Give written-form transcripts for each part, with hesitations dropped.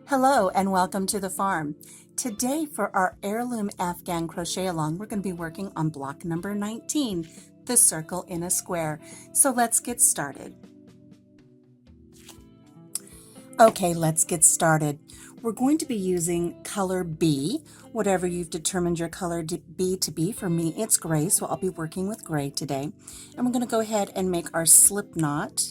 Hello and welcome to the farm. Today for our Heirloom Afghan crochet along, we're going to be working on block number 19, the circle in a square. So let's get started. Okay, let's get started. We're going to be using color B, whatever you've determined your color B to be. For me, it's gray, so I'll be working with gray today. And we're going to go ahead and make our slip knot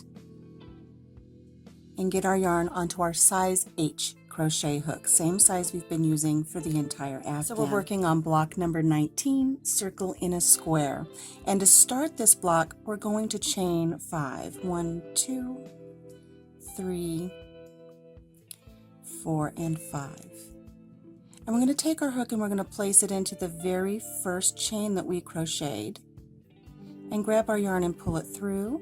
and get our yarn onto our size H crochet hook, same size we've been using for the entire Afghan. So we're working on block number 19, circle in a square. And to start this block, we're going to chain 5. 1, 2, 3, 4, and 5. And we're going to take our hook and we're going to place it into the very first chain that we crocheted and grab our yarn and pull it through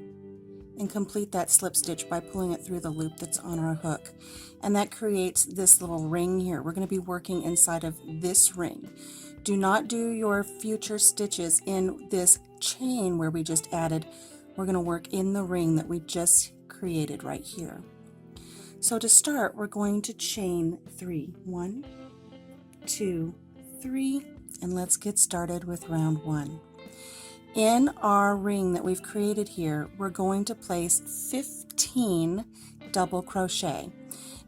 and complete that slip stitch by pulling it through the loop that's on our hook. And that creates this little ring here. We're going to be working inside of this ring. Do not do your future stitches in this chain where we just added. We're going to work in the ring that we just created right here. So to start, we're going to chain 3. 1, 2, 3, and let's get started with round 1. In our ring that we've created here, we're going to place 15 double crochet.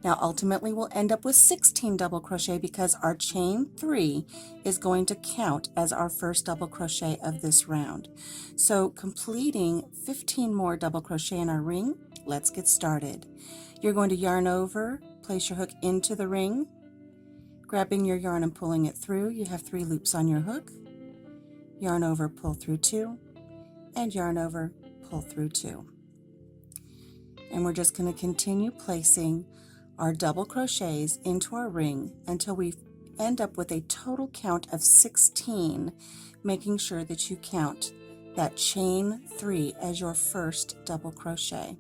Now ultimately we'll end up with 16 double crochet because our chain 3 is going to count as our first double crochet of this round. So completing 15 more double crochet in our ring, let's get started. You're going to yarn over, place your hook into the ring, grabbing your yarn and pulling it through. You have 3 loops on your hook. Yarn over, pull through 2, and yarn over, pull through 2. And we're just going to continue placing our double crochets into our ring until we end up with a total count of 16, making sure that you count that chain 3 as your first double crochet.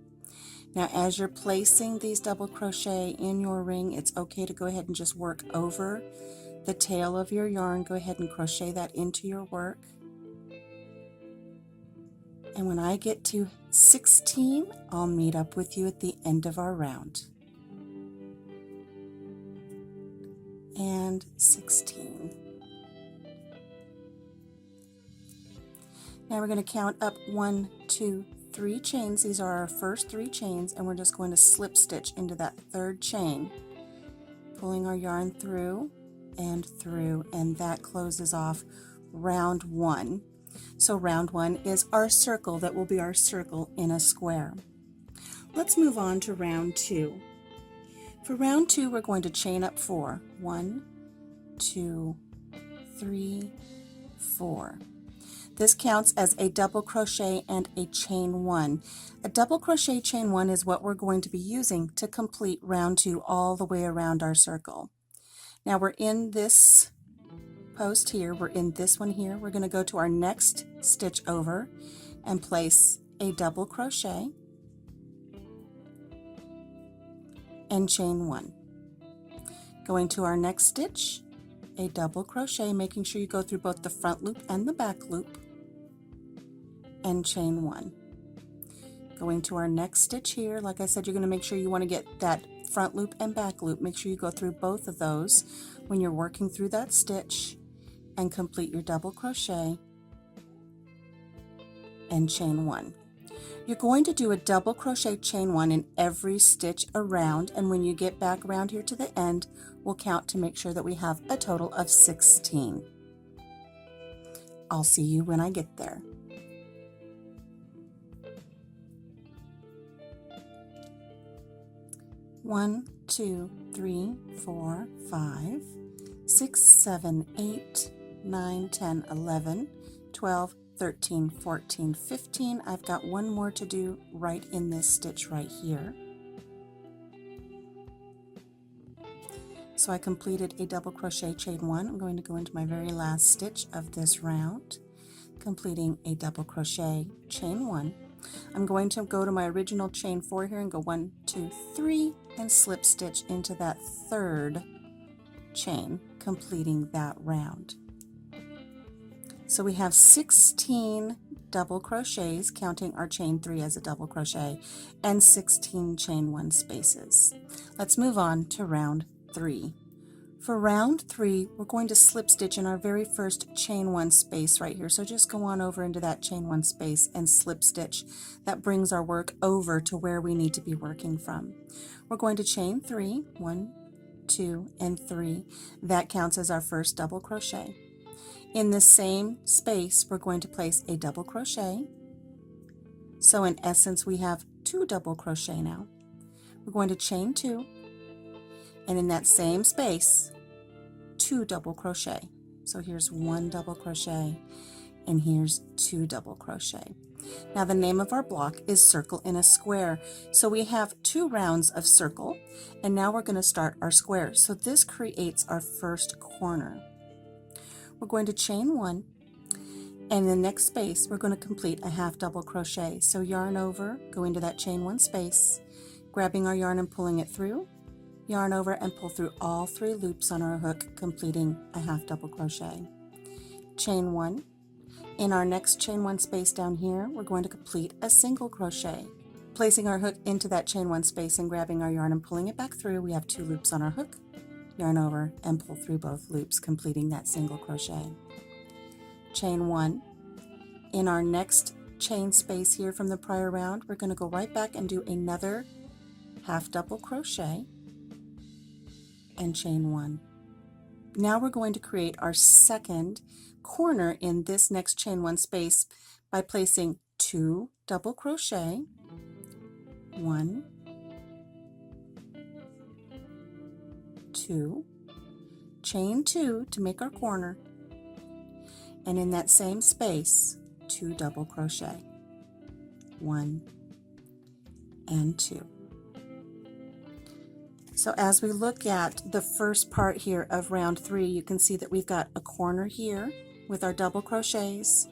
Now as you're placing these double crochet in your ring, it's okay to go ahead and just work over the tail of your yarn. Go ahead and crochet that into your work. And when I get to 16, I'll meet up with you at the end of our round. And 16. Now we're going to count up 1, 2, 3 chains. These are our first 3 chains, and we're just going to slip stitch into that third chain, pulling our yarn through, and that closes off round 1. So round 1 is our circle that will be our circle in a square. Let's move on to round 2. For round 2, we're going to chain up 4. 1, 2, 3, 4. This counts as a double crochet and a chain 1. A double crochet chain 1 is what we're going to be using to complete round 2 all the way around our circle. Now we're in this post here, we're in this one here. We're going to go to our next stitch over and place a double crochet and chain 1. Going to our next stitch, a double crochet, making sure you go through both the front loop and the back loop, and chain 1. Going to our next stitch here, like I said, you're going to make sure you want to get that front loop and back loop. Make sure you go through both of those when you're working through that stitch, and complete your double crochet and chain 1. You're going to do a double crochet chain 1 in every stitch around, and when you get back around here to the end, we'll count to make sure that we have a total of 16. I'll see you when I get there. One, 2, 3, 4, 5, 6, 7, 8, 9, 10, 11, 12, 13, 14, 15. I've got one more to do right in this stitch right here. So I completed a double crochet chain 1. I'm going to go into my very last stitch of this round, completing a double crochet chain 1. I'm going to go to my original chain 4 here and go 1, 2, 3, and slip stitch into that third chain, completing that round. So we have 16 double crochets, counting our chain 3 as a double crochet, and 16 chain 1 spaces. Let's move on to round 3. For round 3, we're going to slip stitch in our very first chain 1 space right here. So just go on over into that chain 1 space and slip stitch. That brings our work over to where we need to be working from. We're going to chain 3, 1, 2, and 3. That counts as our first double crochet. In the same space, we're going to place a double crochet. So in essence, we have 2 double crochet now. We're going to chain 2, and in that same space, 2 double crochet. So here's 1 double crochet, and here's 2 double crochet. Now the name of our block is Circle in a Square. So we have 2 rounds of circle, and now we're going to start our square. So this creates our first corner. We're going to chain 1, and in the next space we're going to complete a half double crochet. So yarn over, go into that chain 1 space, grabbing our yarn and pulling it through, yarn over and pull through all 3 loops on our hook, completing a half double crochet. Chain 1. In our next chain 1 space down here, we're going to complete a single crochet. Placing our hook into that chain 1 space and grabbing our yarn and pulling it back through, we have 2 loops on our hook, yarn over and pull through both loops, completing that single crochet. Chain 1. In our next chain space here from the prior round, we're going to go right back and do another half double crochet and chain 1. Now we're going to create our second corner in this next chain 1 space by placing 2 double crochet, 1, 2, chain 2 to make our corner, and in that same space 2 double crochet, 1 and 2. So as we look at the first part here of round 3, you can see that we've got a corner here with our double crochets.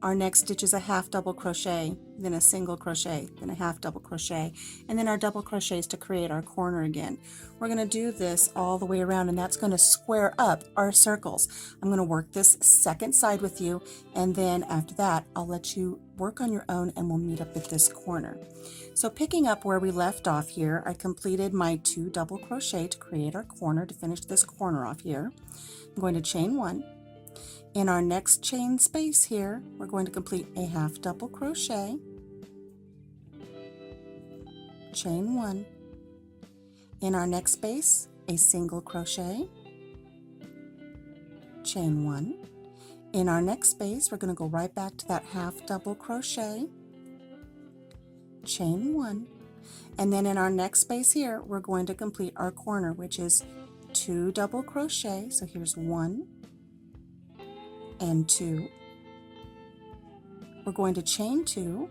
Our next stitch is a half double crochet, then a single crochet, then a half double crochet, and then our double crochets to create our corner again. We're going to do this all the way around, and that's going to square up our circles. I'm going to work this second side with you, and then after that I'll let you work on your own and we'll meet up at this corner. So picking up where we left off here, I completed my 2 double crochet to create our corner, to finish this corner off here. I'm going to chain 1. In our next chain space here, we're going to complete a half double crochet, chain 1. In our next space, a single crochet, chain 1. In our next space, we're going to go right back to that half double crochet, chain 1. And then in our next space here, we're going to complete our corner, which is 2 double crochet. So here's 1 and 2. We're going to chain 2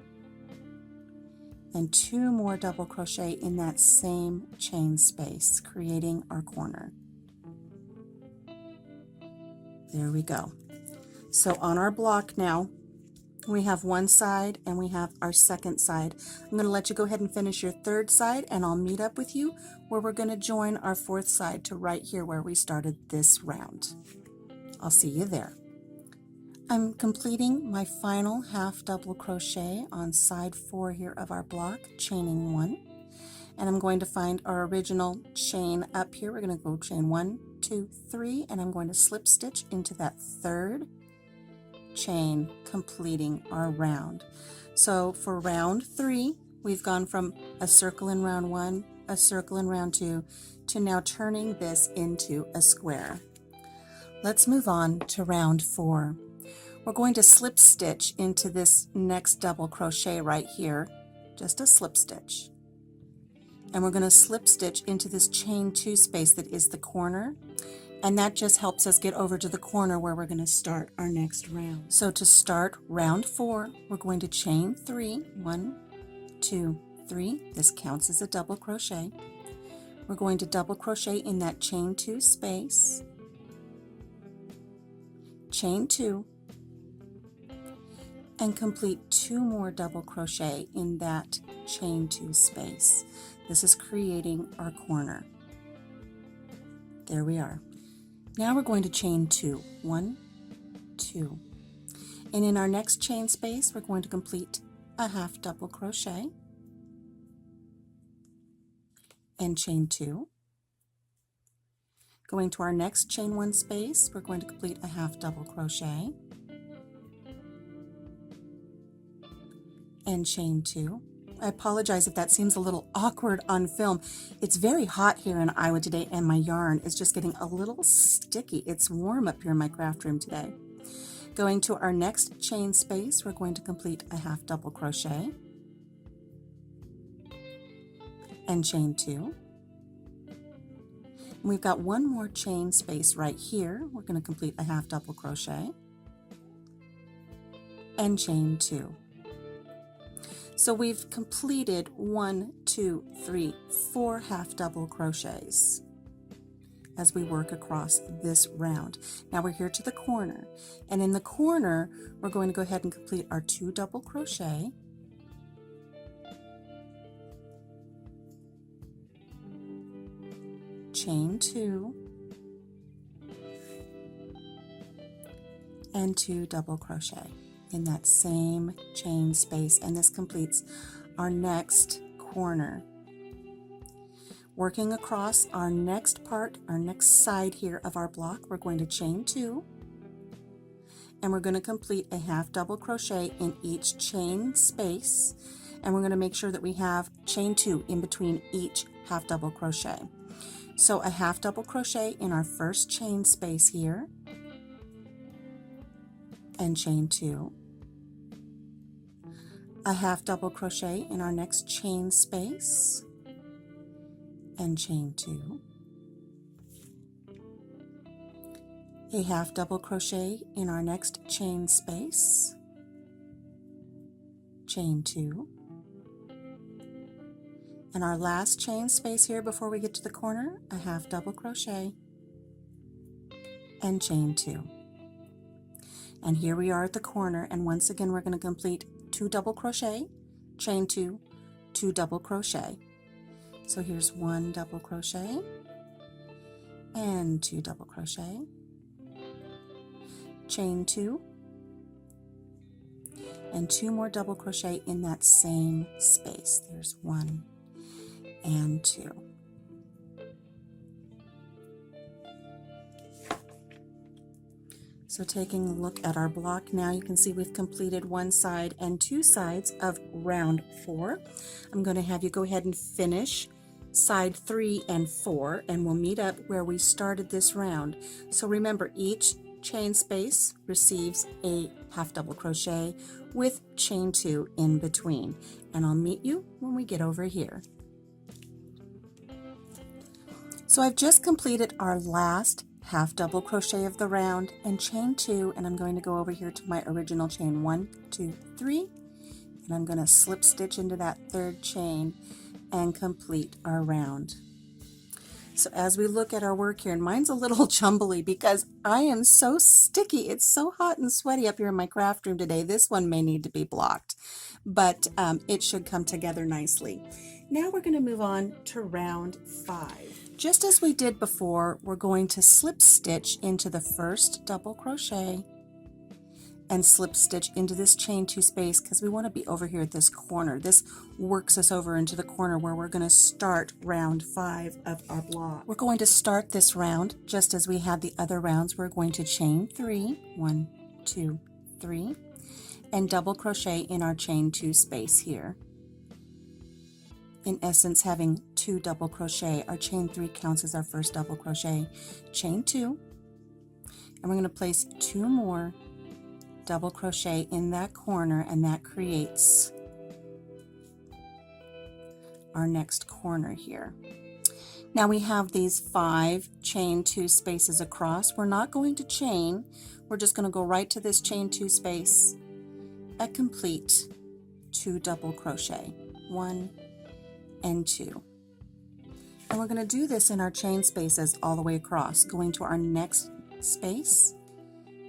and 2 more double crochet in that same chain space, creating our corner. There we go. So on our block now, we have one side and we have our second side. I'm going to let you go ahead and finish your third side, and I'll meet up with you where we're going to join our fourth side to right here where we started this round. I'll see you there. I'm completing my final half double crochet on side 4 here of our block, chaining 1, and I'm going to find our original chain up here. We're going to go chain 1, 2, 3, and I'm going to slip stitch into that third chain, completing our round. So for round 3, we've gone from a circle in round 1, a circle in round 2, to now turning this into a square. Let's move on to round 4. We're going to slip stitch into this next double crochet right here, just a slip stitch. And we're going to slip stitch into this chain 2 space that is the corner, and that just helps us get over to the corner where we're going to start our next round. So to start round 4, we're going to chain 3, 1, 2, 3. This counts as a double crochet. We're going to double crochet in that chain 2 space, chain 2, and complete 2 more double crochet in that chain 2 space. This is creating our corner. There we are. Now we're going to chain 2, 1, 2, and in our next chain space we're going to complete a half double crochet and chain 2, Going to our next chain 1 space, we're going to complete a half double crochet and chain 2. I apologize if that seems a little awkward on film. It's very hot here in Iowa today and my yarn is just getting a little sticky. It's warm up here in my craft room today. Going to our next chain space, we're going to complete a half double crochet and chain 2. And we've got one more chain space right here. We're going to complete a half double crochet and chain 2. So we've completed 1, 2, 3, 4 half double crochets as we work across this round. Now we're here to the corner, and in the corner we're going to go ahead and complete our 2 double crochet, chain 2, and 2 double crochet in that same chain space, and this completes our next corner. Working across our next part, our next side here of our block, we're going to chain 2, and we're going to complete a half double crochet in each chain space, and we're going to make sure that we have chain 2 in between each half double crochet. So a half double crochet in our first chain space here, and chain 2, a half double crochet in our next chain space and chain 2, a half double crochet in our next chain space, chain 2, and our last chain space here before we get to the corner, a half double crochet and chain 2. And here we are at the corner, and once again we're going to complete 2 double crochet, chain 2, 2 double crochet. So here's 1 double crochet and 2 double crochet, chain 2, and 2 more double crochet in that same space. There's 1 and 2. So taking a look at our block now, you can see we've completed 1 side and 2 sides of round 4. I'm going to have you go ahead and finish side 3 and 4, and we'll meet up where we started this round. So remember, each chain space receives a half double crochet with chain 2 in between, and I'll meet you when we get over here. So I've just completed our last half double crochet of the round and chain 2, and I'm going to go over here to my original chain 1, 2, 3, and I'm going to slip stitch into that 3rd chain and complete our round. So as we look at our work here, and mine's a little jumbly because I am so sticky. It's so hot and sweaty up here in my craft room today. This one may need to be blocked, but it should come together nicely. Now we're going to move on to round 5. Just as we did before, we're going to slip stitch into the first double crochet and slip stitch into this chain 2 space because we want to be over here at this corner. This works us over into the corner where we're going to start round 5 of our block. We're going to start this round just as we had the other rounds. We're going to chain 3, 1, 2, 3, and double crochet in our chain 2 space here. In essence, having 2 double crochet. Our chain 3 counts as our first double crochet. Chain 2, and we're going to place 2 more double crochet in that corner, and that creates our next corner here. Now we have these 5 chain 2 spaces across. We're not going to chain. We're just going to go right to this chain 2 space and complete 2 double crochet, 1 and 2. And we're going to do this in our chain spaces all the way across, going to our next space,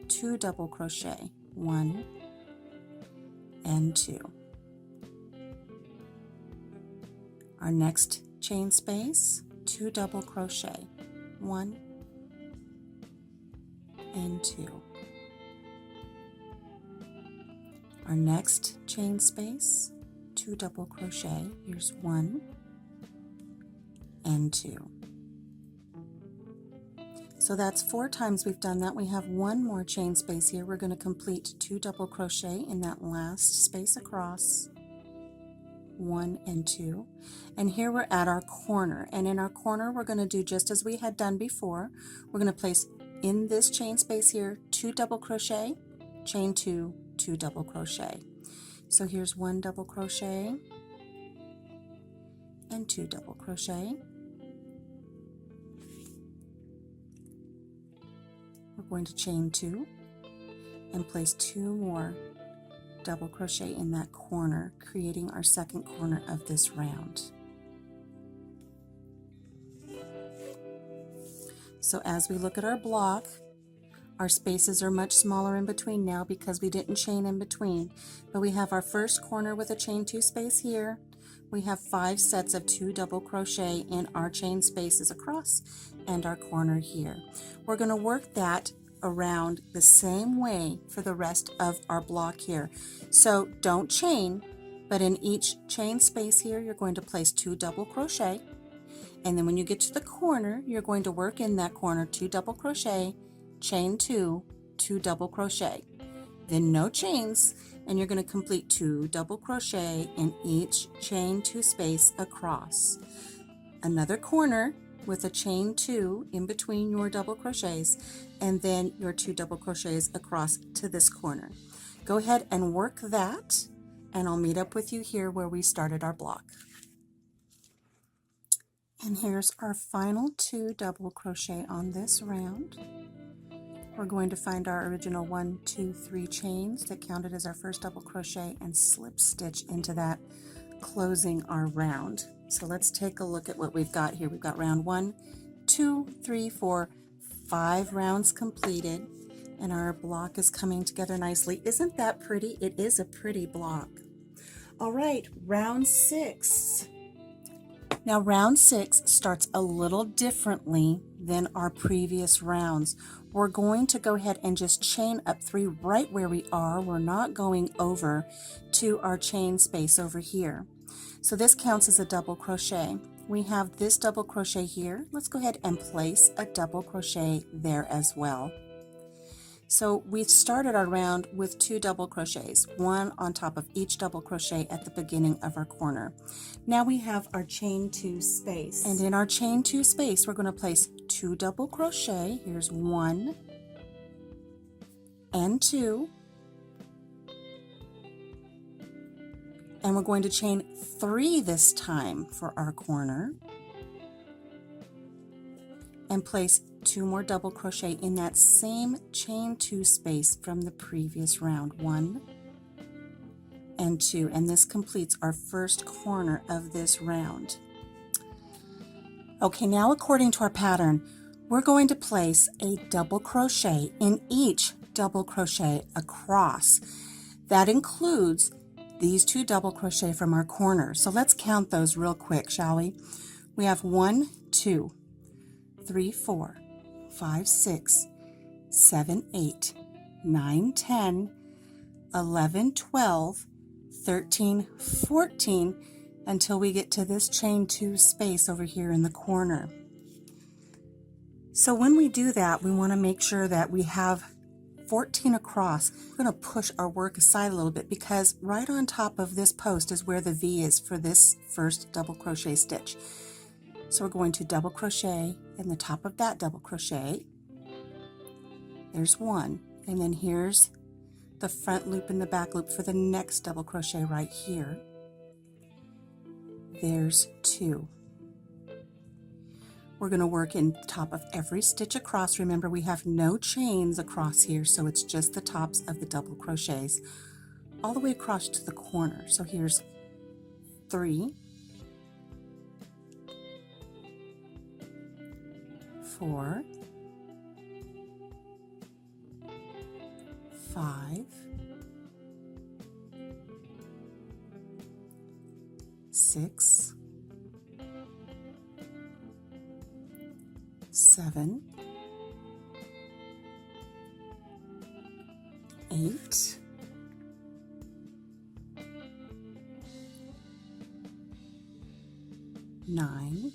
2 double crochet, 1 and 2. Our next chain space, 2 double crochet, 1 and 2. Our next chain space, 2 double crochet, here's 1 and 2. So that's 4 times we've done that. We have 1 more chain space here. We're going to complete 2 double crochet in that last space across, 1 and 2. And here we're at our corner, and in our corner we're going to do just as we had done before. We're going to place in this chain space here 2 double crochet, chain 2, 2 double crochet. So here's 1 double crochet and 2 double crochet. We're going to chain 2 and place 2 more double crochet in that corner, creating our second corner of this round. So as we look at our block, our spaces are much smaller in between now because we didn't chain in between. But we have our first corner with a chain 2 space here. We have 5 sets of 2 double crochet in our chain spaces across and our corner here. We're going to work that around the same way for the rest of our block here. So don't chain, but in each chain space here you're going to place 2 double crochet, and then when you get to the corner you're going to work in that corner 2 double crochet, chain 2, 2 double crochet, then no chains, and you're going to complete 2 double crochet in each chain 2 space across. Another corner with a chain 2 in between your double crochets, and then your 2 double crochets across to this corner. Go ahead and work that, and I'll meet up with you here where we started our block. And here's our final 2 double crochet on this round. We're going to find our original 1, 2, 3 chains that counted as our first double crochet and slip stitch into that, closing our round. So let's take a look at what we've got here. We've got round 1, 2, 3, 4, 5 rounds completed, and our block is coming together nicely. Isn't that pretty? It is a pretty block. All right, round 6. Now round 6 starts a little differently than our previous rounds. We're going to go ahead and just chain up 3 right where we are. We're not going over to our chain space over here. So this counts as a double crochet. We have this double crochet here. Let's go ahead and place a double crochet there as well. So we've started our round with 2 double crochets, 1 on top of each double crochet at the beginning of our corner. Now we have our chain 2 space, and in our chain 2 space we're going to place 2 double crochet. Here's 1 and 2, and we're going to chain 3 this time for our corner, and place 2 more double crochet in that same chain 2 space from the previous round, 1 and 2, and this completes our first corner of this round. Okay, now according to our pattern, we're going to place a double crochet in each double crochet across. That includes these 2 double crochet from our corner. So let's count those real quick, shall we? We have 1, 2, 3, 4, 5, 6, 7, 8, 9, 10, 11, 12, 13, 14, until we get to this chain 2 space over here in the corner. So when we do that, we want to make sure that we have 14 across. We're going to push our work aside a little bit because right on top of this post is where the V is for this first double crochet stitch. So we're going to double crochet in the top of that double crochet. There's 1, and then here's the front loop and the back loop for the next double crochet right here. There's 2. We're going to work in top of every stitch across. Remember, we have no chains across here, so it's just the tops of the double crochets all the way across to the corner. So here's 3, 4, 5, 6, 7, 8, 9,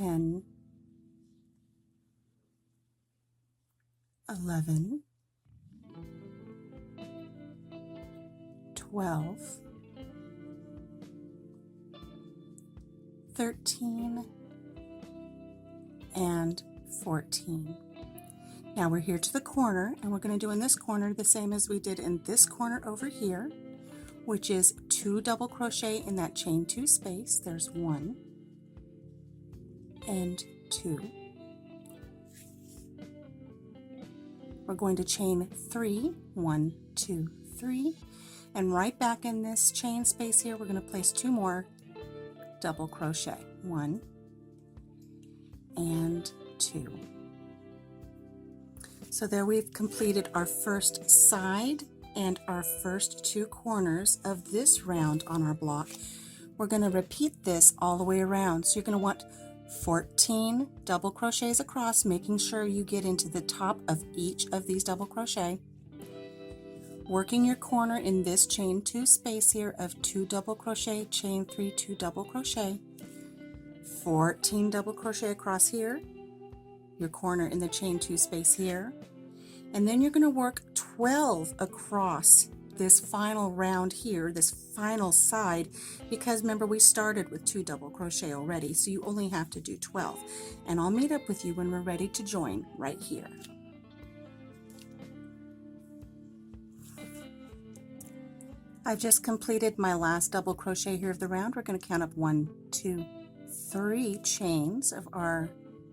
10, 11, 12, 13, and 14. Now we're here to the corner, and we're going to do in this corner the same as we did in this corner over here, which is 2 double crochet in that chain 2 space. There's 1 and 2. We're going to chain 3, 1, 2, 3, and right back in this chain space here, we're going to place 2 more double crochet, 1 and 2. So there we've completed our first side and our first 2 corners of this round on our block. We're going to repeat this all the way around. So you're going to want 14 double crochets across, making sure you get into the top of each of these double crochet. Working your corner in this chain 2 space here of 2 double crochet, chain 3, 2 double crochet, 14 double crochet across here, your corner in the chain 2 space here, and then you're going to work 12 across this final round here, this final side, because remember we started with 2 double crochet already, so you only have to do 12. And I'll meet up with you when we're ready to join right here. I've just completed my last double crochet here of the round. We're going to count up 1, 2, 3 chains of our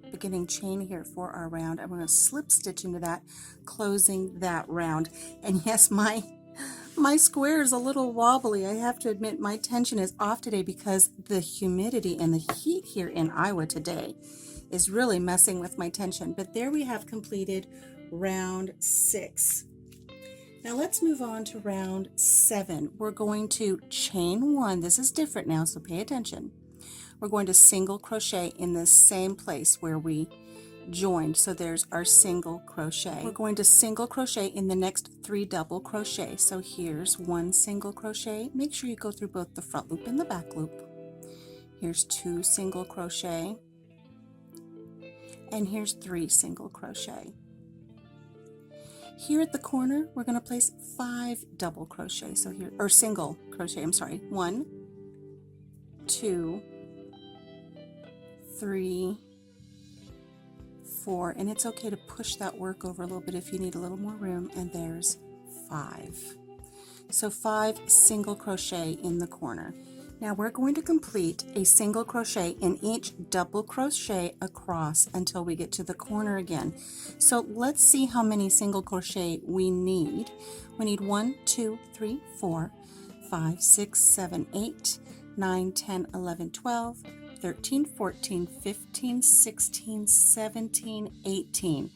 beginning chain here for our round. I'm going to slip stitch into that, closing that round. And yes, my square is a little wobbly. I have to admit my tension is off today because the humidity and the heat here in Iowa today is really messing with my tension. But there we have completed round 6. Now let's move on to round 7. We're going to chain 1. This is different now, so pay attention. We're going to single crochet in the same place where we joined. So there's our single crochet. We're going to single crochet in the next 3 double crochet. So here's 1 single crochet. Make sure you go through both the front loop and the back loop. Here's 2 single crochet. And here's 3 single crochet. Here at the corner, we're going to place 5 double crochet. So here, or single crochet, I'm sorry. 1, 2, 3, 4, and it's okay to push that work over a little bit if you need a little more room, and there's 5. So 5 single crochet in the corner. Now we're going to complete a single crochet in each double crochet across until we get to the corner again. So let's see how many single crochet we need. We need 1, 2, 3, 4, 5, 6, 7, 8, 9, 10, 11, 12, 13, 14, 15, 16, 17, 18.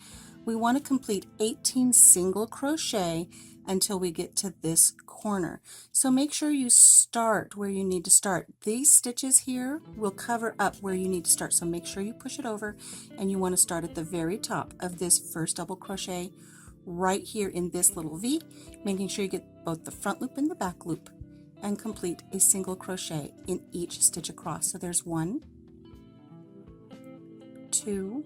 We want to complete 18 single crochet until we get to this corner. So make sure you start where you need to start. These stitches here will cover up where you need to start, so make sure you push it over, and you want to start at the very top of this first double crochet right here in this little V, making sure you get both the front loop and the back loop, and complete a single crochet in each stitch across. So there's 1, 2,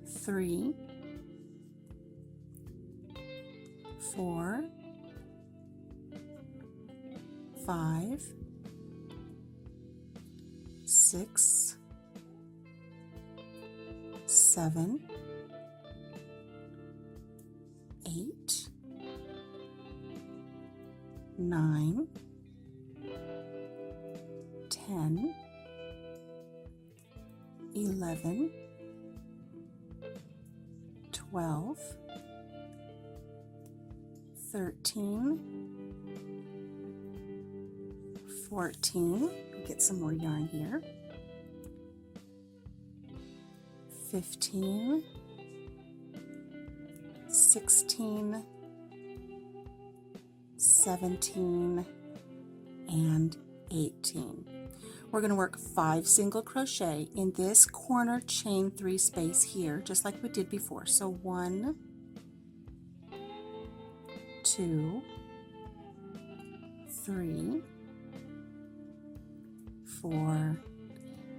3, 4, 5, 6, 7, 8, 9, 10, 11, 12, 13, 14, get some more yarn here, 15, 16, 17, and 18. We're going to work 5 single crochet in this corner chain 3 space here, just like we did before. So 1, 2, 3, 4,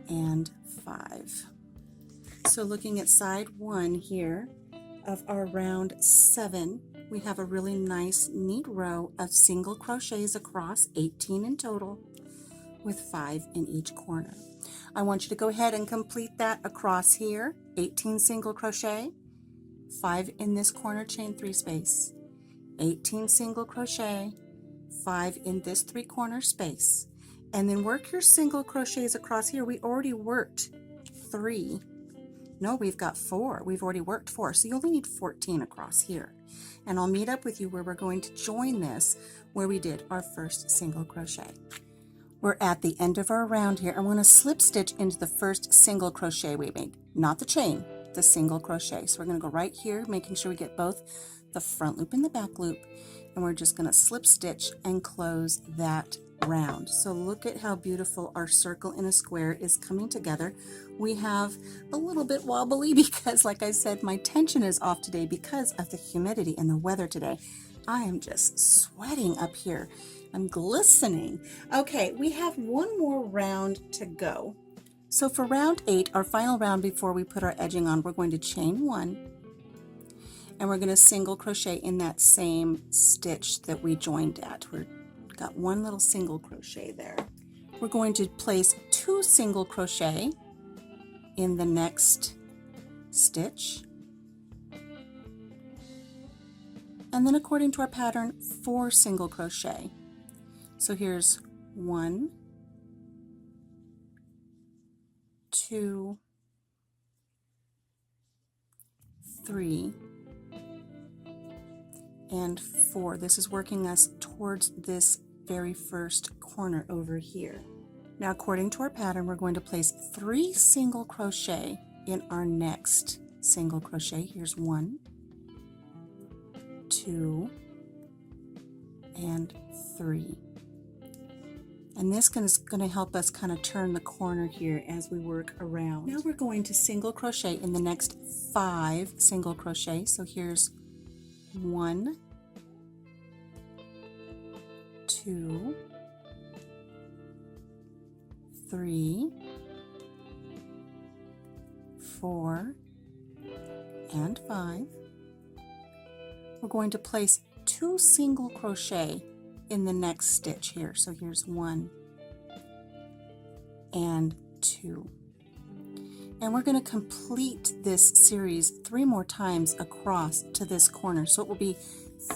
and 5. So looking at side 1 here of our round 7, we have a really nice neat row of single crochets across, 18 in total, with 5 in each corner. I want you to go ahead and complete that across here, 18 single crochet, 5 in this corner chain 3 space, 18 single crochet, 5 in this 3 corner space, and then work your single crochets across here. We already worked 3. No, we've got 4. We've already worked 4, so you only need 14 across here. And I'll meet up with you where we're going to join this where we did our first single crochet. We're at the end of our round here. I'm going to slip stitch into the first single crochet we made, not the chain, the single crochet. So we're going to go right here, making sure we get both the front loop and the back loop, and we're just going to slip stitch and close that round. So look at how beautiful our circle in a square is coming together. We have a little bit wobbly because, like I said, my tension is off today because of the humidity and the weather today. I am just sweating up here. I'm glistening. Okay, we have one more round to go. So for round 8, our final round before we put our edging on, we're going to chain 1, and we're going to single crochet in that same stitch that we joined at. We've got one little single crochet there. We're going to place 2 single crochet in the next stitch, and then according to our pattern, 4 single crochet. So here's 1, 2, 3, and 4. This is working us towards this very first corner over here. Now, according to our pattern, we're going to place 3 single crochet in our next single crochet. Here's 1, 2, and 3. And this is going to help us kind of turn the corner here as we work around. Now we're going to single crochet in the next 5 single crochet. So here's 1, 2, 3, 4, and 5. We're going to place 2 single crochet in the next stitch here. So here's 1 and 2. And we're going to complete this series 3 more times across to this corner. So it will be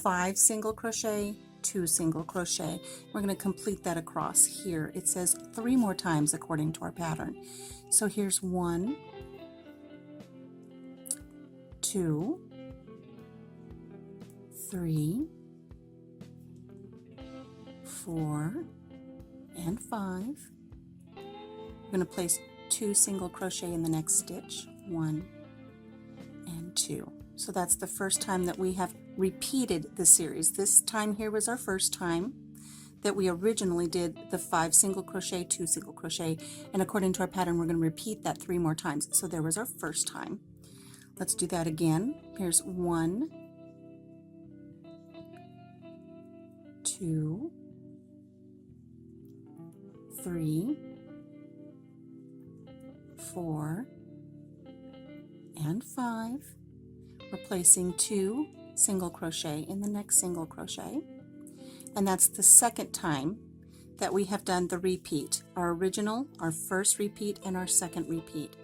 5 single crochet, 2 single crochet. We're going to complete that across here. It says 3 more times according to our pattern. So here's 1, 2, 3, 4, and 5. We're going to place 2 single crochet in the next stitch, 1 and 2. So that's the first time that we have repeated the series. This time here was our first time that we originally did the 5 single crochet, 2 single crochet, and according to our pattern we're going to repeat that 3 more times. So there was our first time. Let's do that again. Here's 1, 2, 3, 4, and 5. We're placing 2 single crochet in the next single crochet, and that's the second time that we have done the repeat. Our original, our first repeat, and our second repeat.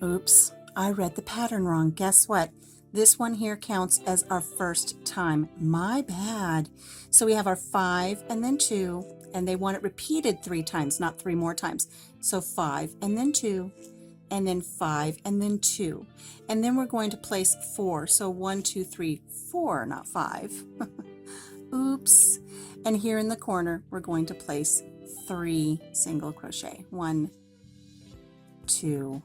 Oops, I read the pattern wrong. Guess what? This one here counts as our first time. My bad. So we have our 5 and then 2, and they want it repeated 3 times, not 3 more times. So 5 and then 2, and then 5 and then 2. And then we're going to place 4. So 1, 2, 3, 4, not 5. Oops. And here in the corner, we're going to place 3 single crochet. 1, 2,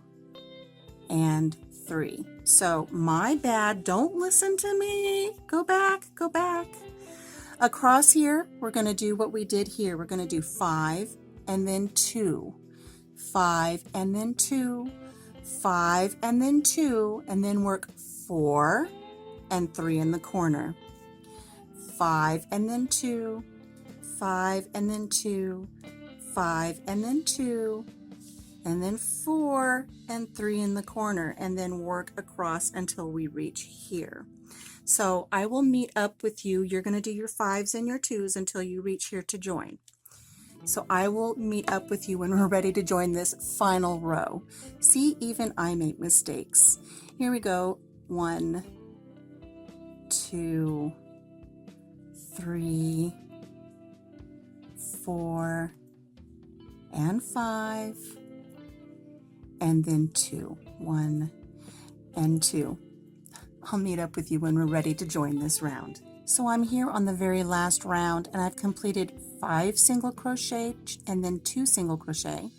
and 3. So my bad, don't listen to me. Go back, go back. Across here, we're going to do what we did here. We're going to do 5 and then 2, 5 and then 2, 5 and then 2, and then work 4 and 3 in the corner. 5 and then 2, 5 and then 2, 5 and then 2, and then 4 and 3 in the corner, and then work across until we reach here. So I will meet up with you. You're going to do your 5s and your 2s until you reach here to join. So I will meet up with you when we're ready to join this final row. See, even I make mistakes. Here we go. 1, 2, 3, 4, and 5, and then 2. 1 and 2. I'll meet up with you when we're ready to join this round. So I'm here on the very last round, and I've completed 5 single crochet and then 2 single crochet,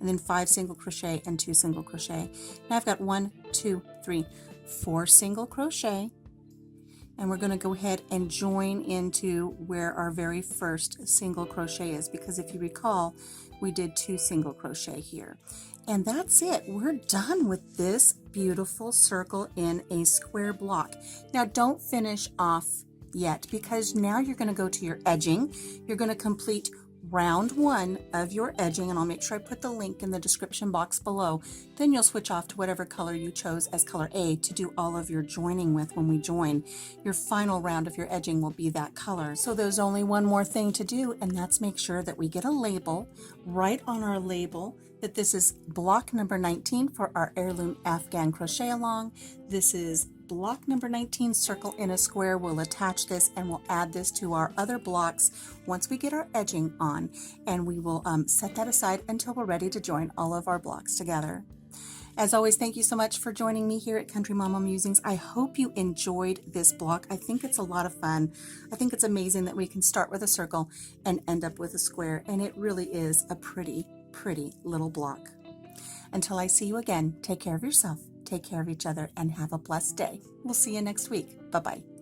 and then 5 single crochet and 2 single crochet. Now I've got 1, 2, 3, 4 single crochet, and we're going to go ahead and join into where our very first single crochet is, because if you recall, we did 2 single crochet here. And that's it. We're done with this beautiful circle in a square block. Now don't finish off yet, because now you're going to go to your edging. You're going to complete round 1 of your edging, and I'll make sure I put the link in the description box below. Then you'll switch off to whatever color you chose as color A to do all of your joining with when we join. Your final round of your edging will be that color. So there's only one more thing to do, and that's make sure that we get a label. Write on our label that this is block number 19 for our Heirloom Afghan crochet along. This is block number 19, circle in a square. We'll attach this and we'll add this to our other blocks once we get our edging on, and we will set that aside until we're ready to join all of our blocks together. As always, thank you so much for joining me here at Country Mama Musings. I hope you enjoyed this block. I think it's a lot of fun. I think it's amazing that we can start with a circle and end up with a square, and it really is a pretty little block. Until I see you again, take care of yourself, take care of each other, and have a blessed day. We'll see you next week. Bye-bye.